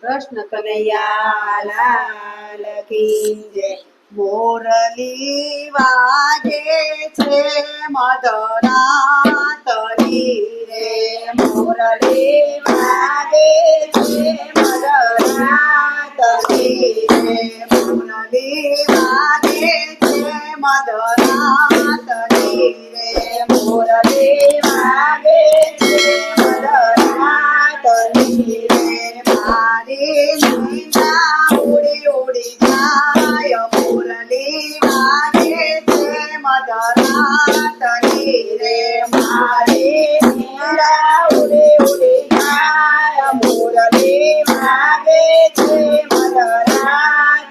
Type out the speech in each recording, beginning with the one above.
કૃષ્ણ કનૈયા લાલ કી જય. મોરલી વાગે છે મધરાતની રે, મોરલી વાગે છે મધરાતની રે, મોરલી વાગે છે મધરાતની રે, મોરલી વાગે છે મધરાતની રે. મારી નીંદા ઉડી ઉડી જાય, મોરલી વાગે છે મધરાતની રે, મારી નીંદા ઉડી ઉડી જાય, મોરલી વાગે છે મધરાતની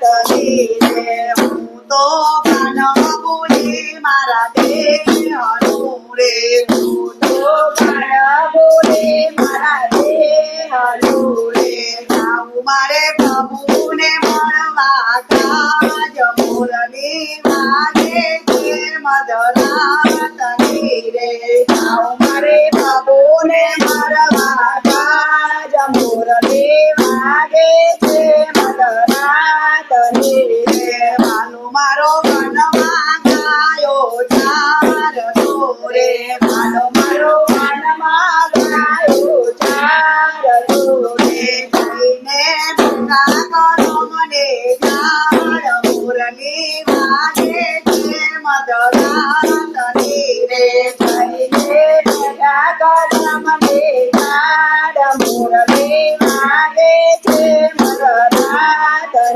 રે. હું તો ગાન બોલી મારા દેહનું રે, હું તો ગાન બોલી મારા દેહનું રે. જાઉં મારે પ્રભુને મળવા કાજ, મોરલી વાગે છે મધરાતની રે, જાઉં મારે પ્રભુને મળવા કાજ, મોરલી વાગે છે મધરાતની રે. વાલો મારો વનમાં ગાયો ચારતો રે, વાલો મારો વનમાં ગાયો ચારતો રે. જઈને ભૂકા કરો મને જાળ, મોરલી વાગે છે મધરાતની રે, જઈને ભૂકા કરો મને જાળ, મોરલી વાગે છે મધરાતની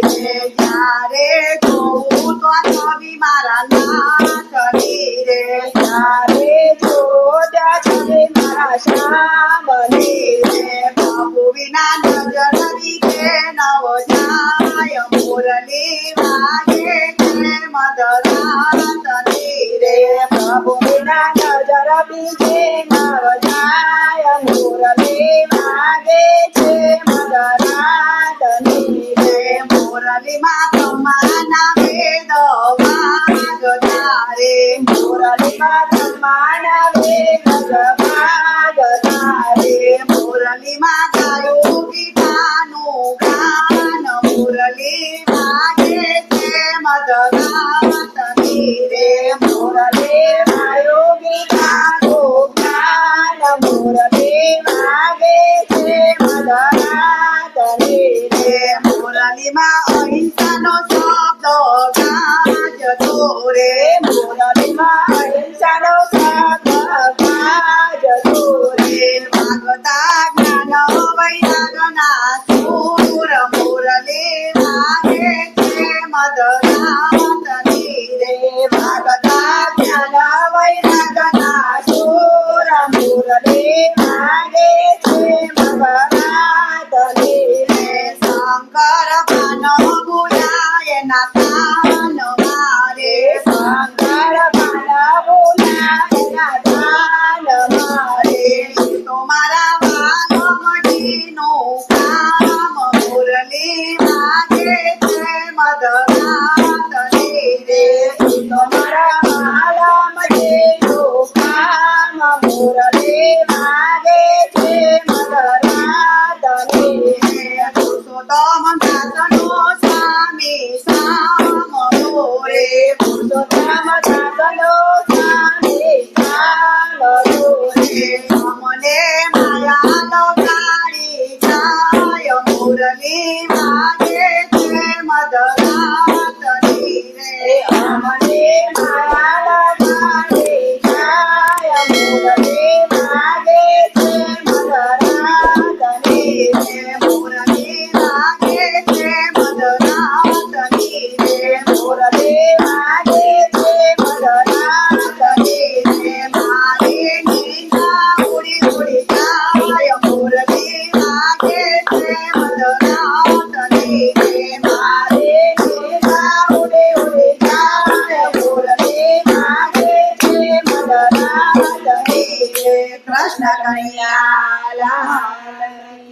રે. જ્યારે જોઉં તો છબી મારા નાથની રે, જ્યારે જોઉં છબી મારા શ્યામની રે. પ્રભુ વિના નજર કે નવ જાય, મોરલી વાગે છે મધરાતની રે, પ્રભુ વિના નજર બીજે નવ જાય, મોરલી વાગે છે મધરાતની રે. મોરલીમાં તમાના વેદ વાગતા રે, મોરલીમાં તમાના વેદ વાગતા રે. મોરલીમાં ગાયું ગીતાનું ગાન, મોરલી વાગે છે મધરાતની રે, મોરલી ગાયું ગીતાનું ગાન, મોરલી વાગે છે મધરાતની રે. મોરલીમાં અહિંસાનો શબ્દ ગાજતો રે, મોરલીમાં અહિંસાનો શબ્દ ગાજતો રે. વાગતા જ્ઞાન વૈરાગના સૂર, મોરલી વાગે છે મધરાતની રે, વાગતા જ્ઞાન વૈરાગના સૂર, મોરલી વાગે છે મધરાતની રે. શંકર પાન બોલાય ના કાન મારે, શંકર પાન બોલાય ના કાન મારે. તો મારા વાલમડીનું કામ, મોરલી વાગે છે મધરાતની રે, તો મારા વાલમડીનું કામ, મોરલી વાગે છે મધરાતની રે. પુરુષોત્તમ દાસનો સ્વામી સામરો રે, પુરુષોત્તમ દાસનો સ્વામી સામરો રે. અમને માયા લગાડી જાય, મોરલી વાગે છે મધરાતની રે, અમને માયા લગાડી જાય, મોરલી વાગે છે મધરાતની રે, મોરલી વાગે છે મધરાતની રે, મોરલી વાગે છે મધરાતની રે. મારી નીંદા ઉડી ઉડી જાય, મોરલી વાગે છે મધરાતની રે, મારી નીંદા ઉડી ઉડી જાય, મોરલી વાગે છે મધરાતની રે. કૃષ્ણ કનૈયા લાલ